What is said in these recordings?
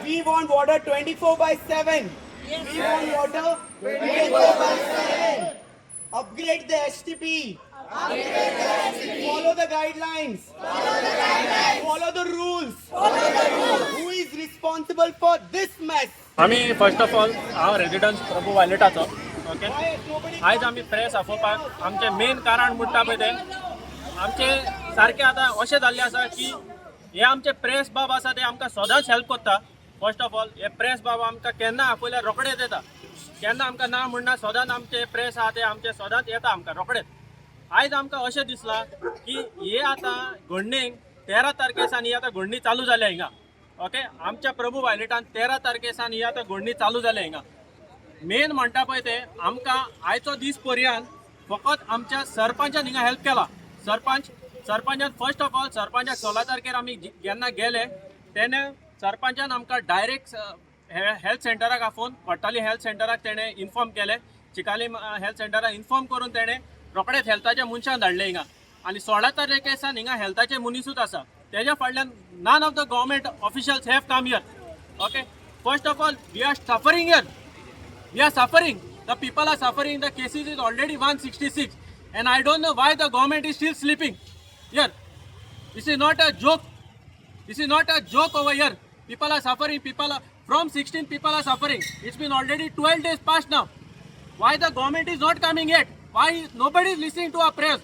We want water 24/7. We want water 24/7. Upgrade the STP. Follow the guidelines. Follow the rules. Who is responsible for this mess? आम्ही first of all हांव resident Prabhu वायलेटाचो okay Why is nobody आयज आमी press आपोवपाक आमचें main कारण म्हणटा पळय तें आमचे सारकें आतां अशें जाल्लें आसा की हे आमचे प्रेस बाब आसा ते आमकां सदांच हेल्प करता. फर्स्ट ऑफ ऑल हे प्रेस बाब आमकां केन्ना आपयल्यार रोखडेच येता, केन्ना आमकां ना म्हणना सदांच आमचे प्रेस आहा ते आमचे सदांच येता आमकां रोखडेच. आयज आमकां अशें दिसलां की हे आतां घडणेक 13 तारखेसान ही आतां घडणी चालू जाल्या हिंगा ओके. आमच्या प्रभू वायलेटान 13 तारखेसान ही आतां घडणी चालू जाल्या हिंगा. मेन म्हणटा पळय ते आमकां आयचो दीस पर्यंत फकत आमच्या सरपंचान हिंगा हेल्प केला. सरपंचान फर्स्ट ऑफ ऑल सरपंचाक 16 तारखेर आमी जेन्ना गेले तेणे सरपंचान आमकां डायरेक्ट हेल्थ सेंटराक आफोवन पट्टाली हेल्थ सेंटराक तेणे इन्फॉर्म केले. चिकाली हेल्थ सेंटराक इन्फॉर्म करून तेणे रोखडेच हेल्थाच्या मनशान धाडले हिंगा. आनी 16 तारखेसान हिंगा हेल्थाचे मनीसूच आसा. तेज्या फाटल्यान none of the government officials have come here okay. First of all we are suffering here. We are suffering. The people are suffering. The cases is already 166, and I don't know why the government is still sleeping. Here, this is not a joke. This is not a joke over here. People are suffering. People are from 16. People are suffering. It's been already 12 days past now. Why the government is not coming yet? Why nobody is listening to our prayers?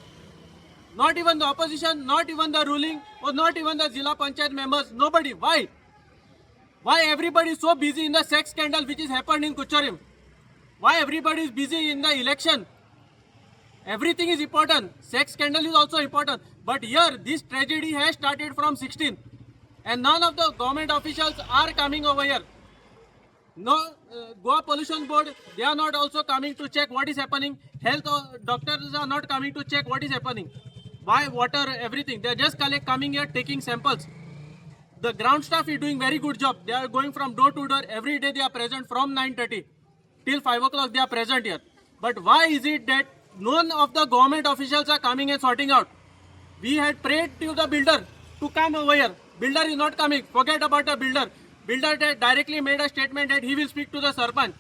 Not even the opposition, not even the ruling, or not even the Zilla Panchayat members. Nobody. Why? Why everybody is so busy in the sex scandal which is happened in Kucharim? Why everybody is busy in the election? Everything is important. Sex scandal is also important. But here, this tragedy has started from 16. And none of the government officials are coming over here. No, Goa Pollution Board, they are not also coming to check what is happening. Health doctors are not coming to check what is happening. Why, water, everything. They are just coming here, taking samples. The ground staff is doing very good job. They are going from door to door. Every day they are present from 9:30. Till 5 o'clock they are present here. But why is it that none of the government officials are coming and sorting out? We had prayed to the builder to come over here. Builder is not coming. Forget about the builder. Builder directly made a statement that he will speak to the Sarpanch.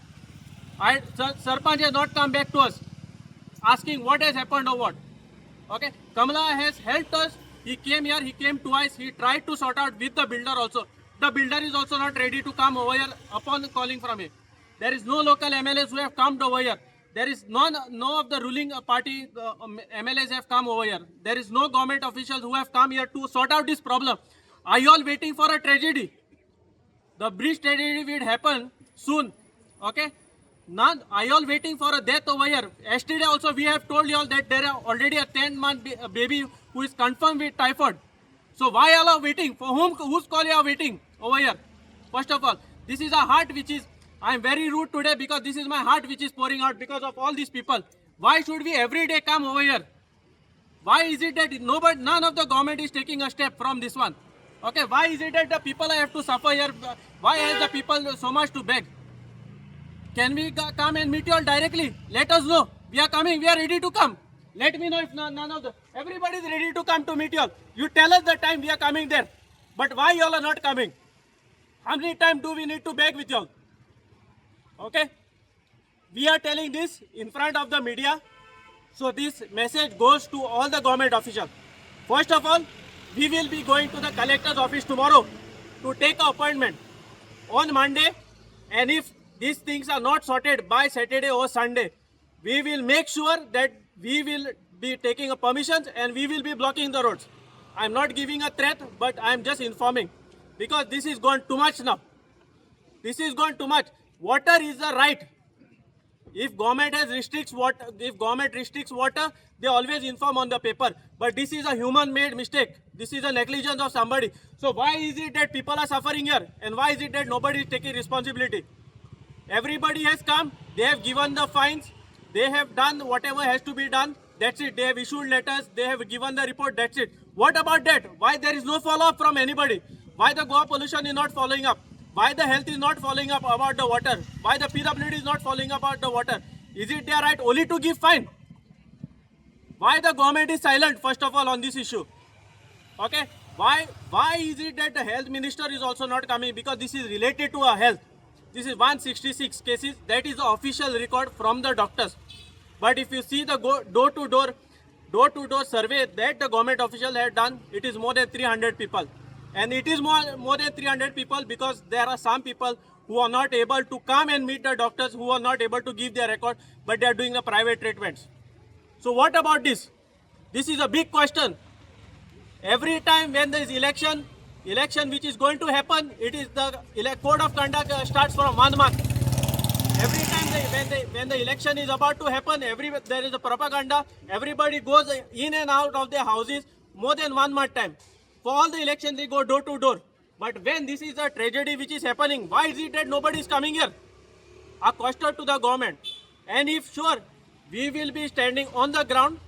Sarpanch has not come back to us asking what has happened or what. Okay. Kamala has helped us. He came here. He came twice. He tried to sort out with the builder also. The builder is also not ready to come over here upon calling from him. There is no local MLAs who have come over here. There is no of the ruling party MLAs have come over here. There is no government officials who have come here to sort out this problem. Are you all waiting for a tragedy? The bridge tragedy will happen soon. Okay? None. Are you all waiting for a death over here? Yesterday also we have told you all that there are already a 10-month baby who is confirmed with typhoid. So why all are waiting? For whom? Whose call you are waiting over here? First of all, this is a heart which is. I am very rude today because this is my heart which is pouring out because of all these people. Why should we every day come over here? Why is it that none of the government is taking a step from this one? Okay, why is it that the people have to suffer here? Why has the people so much to beg? Can we come and meet you all directly? Let us know. We are coming. We are ready to come. Let me know if none of the everybody is ready to come to meet you all. You tell us the time we are coming there. But why you all are not coming? How many time do we need to beg with you all? Okay, we are telling this in front of the media, so this message goes to all the government officials. First of all, we will be going to the collector's office tomorrow to take an appointment on Monday, and if these things are not sorted by Saturday or Sunday, we will make sure that we will be taking a permissions and we will be blocking the roads. I am not giving a threat, but I am just informing because this is gone too much now. This is gone too much. Water is the right. If government restricts water, they always inform on the paper. But this is a human-made mistake. This is a negligence of somebody. So why is it that people are suffering here? And why is it that nobody is taking responsibility? Everybody has come. They have given the fines. They have done whatever has to be done. That's it. They have issued letters. They have given the report. That's it. What about that? Why there is no follow-up from anybody? Why the Goa pollution is not following up? Why the health is not following up about the water? Why the PWD is not following up about the water? Is it their right only to give fine? Why the government is silent, first of all, on this issue? Okay? Why is it that the health minister is also not coming? Because this is related to our health. This is 166 cases. That is the official record from the doctors. But if you see the door-to-door survey that the government official had done, it is more than 300 people. And it is more than 300 people because there are some people who are not able to come and meet the doctors, who are not able to give their record, but they are doing the private treatments. So what about this? This is a big question. Every time when there is election which is going to happen, it is the code of conduct starts from 1 month. Every time when the election is about to happen, there is a propaganda. Everybody goes in and out of their houses more than 1 month time. For all the elections, they go door to door. But when this is a tragedy which is happening, why is it that nobody is coming here? A question to the government. And if sure, we will be standing on the ground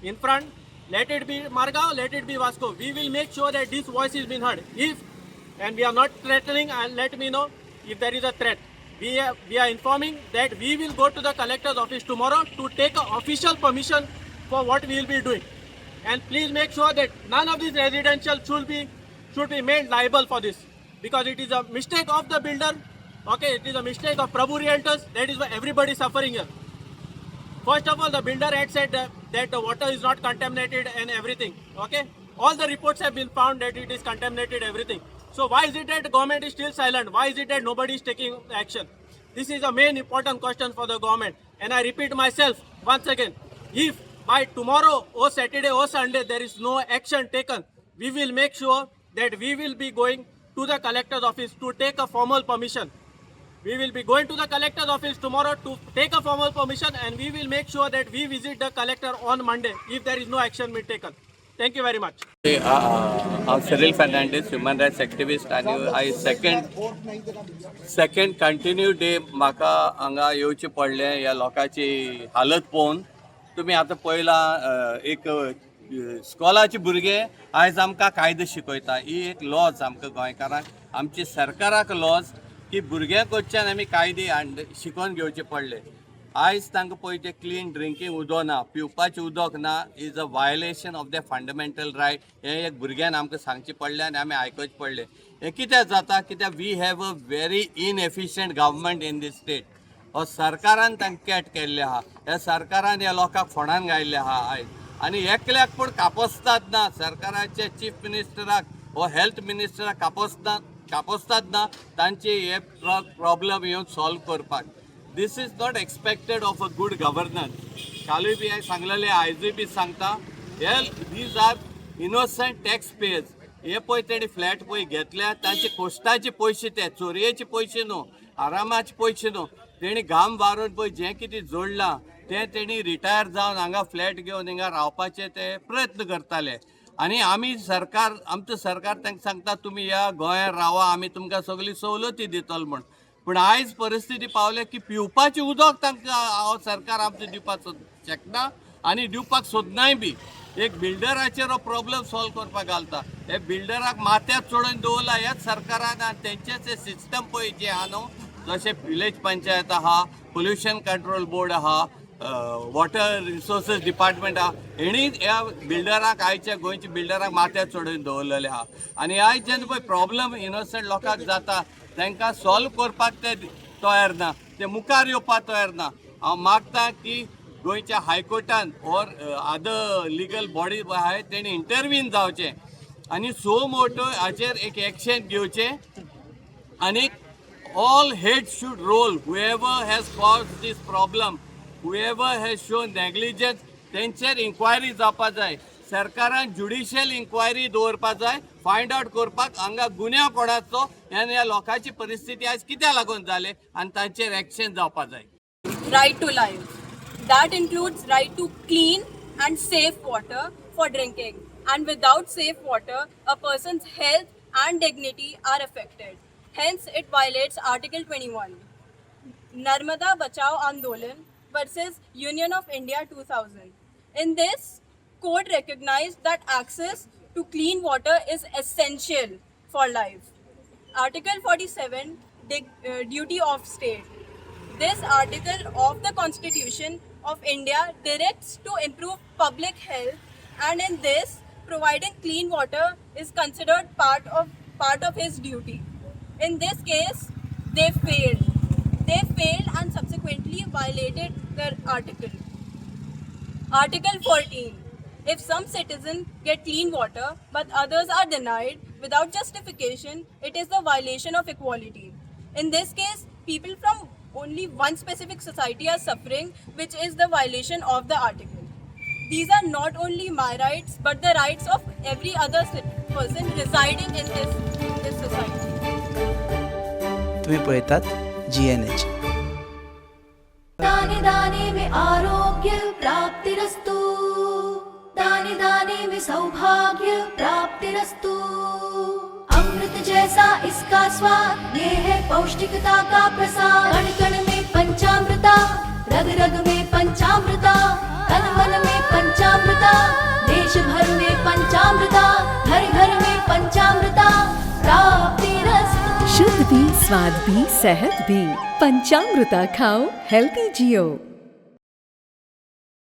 in front. Let it be Margao, let it be Vasco. We will make sure that this voice is being heard. And we are not threatening, and let me know if there is a threat. We are informing that we will go to the collector's office tomorrow to take official permission for what we will be doing. And please make sure that none of these residential should be made liable for this, because it is a mistake of the builder. Okay, it is a mistake of Prabhu Realtors. That is why everybody is suffering here. First of all, the builder had said that the water is not contaminated and everything. Okay, all the reports have been found that it is contaminated, everything. So why is it that the government is still silent? Why is it that nobody is taking action? This is a main important question for the government. And I repeat myself once again, if by tomorrow or Saturday or Sunday there is no action taken, we will make sure that we will be going to the collector's office to take a formal permission. We will be going to the collector's office tomorrow to take a formal permission, and we will make sure that we visit the collector on Monday if there is no action be taken. Thank you very much. I'm Cyril Fernandez, human rights activist, and I second continue day म्हाका हांगा येवचें पडलें ह्या लोकांची हालत पळोवन. तुमी आतां पळयलां एक स्कॉलाचे भुरगे आयज आमकां कायदो शिकयता. ही एक लॉज आमकां गोंयकारांक, आमची सरकाराक लॉज की भुरग्यां कडच्यान आमी कायदे शिकोवन घेवचे पडले. आयज तांकां पळय तें क्लीन ड्रिंकींग उदक ना, पिवपाचें उदक ना, is a violation of the fundamental right. हें एक भुरग्यान आमकां सांगचें पडलें आनी आमी आयकचें पडलें. हें कित्याक जाता? कित्याक we have a very inefficient government in this state. हो सरकारान तांकां कॅट केल्ले आहा. ह्या सरकारान ह्या लोकांक फोंडान घायल्ले आहा आयज. आनी एकल्याक पूण कापोसतात ना. सरकाराचे चीफ मिनिस्टराक हो हेल्थ मिनिस्टराक कापोसतात ना तांचे हे प्रॉब्लम येवन सॉल्व करपाक. This is not expected of a good governance. कालूय बी हांवें सांगलेलें, आयजूय बी सांगता, these are innocent taxpayers. हे पळय तेणी फ्लॅट पळय घेतल्या, तांचे कोश्टाचे पयशे, ते चोरयेचे पयशे न्हू, आरामाचे पयशे न्हू. तेणी घाम वारून पळय जें कितें जोडलां तें तेणी रिटायर जावन हांगा फ्लॅट घेवन हिंगा रावपाचे ते प्रयत्न करताले. आनी आमी सरकार, आमचो सरकार तांकां सांगता तुमी ह्या गोंयांत रावा, आमी तुमकां सगळी सवलती दितलो म्हण. पूण आयज परिस्थिती पावल्या की पिवपाचें उदक तांकां सरकार आमचो दिवपाक शकना आनी दिवपाक सोदनाय बी. एक बिल्डराचेर हो प्रॉब्लेम सॉल्व करपाक घालता. हे बिल्डराक माथ्यार चडोवन दवरला ह्याच सरकारान. आनी तेंचेच सिस्टम पळय जे आहा न्हू, जशें विलेज पंचायत आहा, पोल्युशन कंट्रोल बोर्ड आहा, वॉटर रिसोर्सीस डिपार्टमेंट आहा, हेणी ह्या बिल्डराक, आयच्या गोंयच्या बिल्डराक माथ्यार चडोवन दवरलेले आहा. आनी आयज जेन्ना पळय प्रॉब्लेम इनोसंट लोकांक जाता तांकां सॉल्व करपाक ते तयार ना, ते मुखार येवपाक तयार ना. हांव मागतां की गोंयच्या हायकोर्टान ऑर अदर लिगल बॉडी आहाय तेणी इंटरवीन जावचें आनी सो मोटो हाचेर एक एक्शन घेवचें. आनी all heads should roll. Whoever has caused this problem, whoever has shown negligence, तेंचेर इन्क्वायरी जावपाक जाय. सरकारान ज्युडिशियल इन्क्वायरी दवरपाक जाय, फायंड आउट करपाक हांगा गुन्यांव कोणाचो आनी ह्या लोकांची परिस्थिती आयज कित्याक लागून जाले आनी तांचेर एक्शन जावपाक जाय. Right to life. That includes right to clean and safe water for drinking. And without safe water, a person's health and dignity are affected. Hence, it violates Article 21. Narmada Bachao Andolan versus Union of India 2000. In this, Court recognized that access to clean water is essential for life. Article 47, Duty of State. This article of the Constitution of India directs to improve public health, and in this, providing clean water is considered part of his duty. In this case, they failed. They failed and subsequently violated their article. Article 14. If some citizens get clean water but others are denied without justification, it is the violation of equality. In this case, people from only one specific society are suffering, which is the violation of the article. These are not only my rights but the rights of every other person residing in this society. तुम्ही पळतात GNH. दाने दाने में आरोग्य प्राप्तिरस्तु, दाने दाने में सौभाग्य प्राप्तिरस्तु। अमृत जैसा इसका स्वाद, ये है पौष्टिकता का प्रसाद। कण कण में पंचामृता, रग रग में पंचामृता, तन मन में पंचामृता, देश भर में पंचामृता, घर घर में पंचामृता प्राप्तिरस्तु। शुद्ध भी, स्वाद भी, सेहत भी। पंचामृता खाओ, हेल्दी जियो।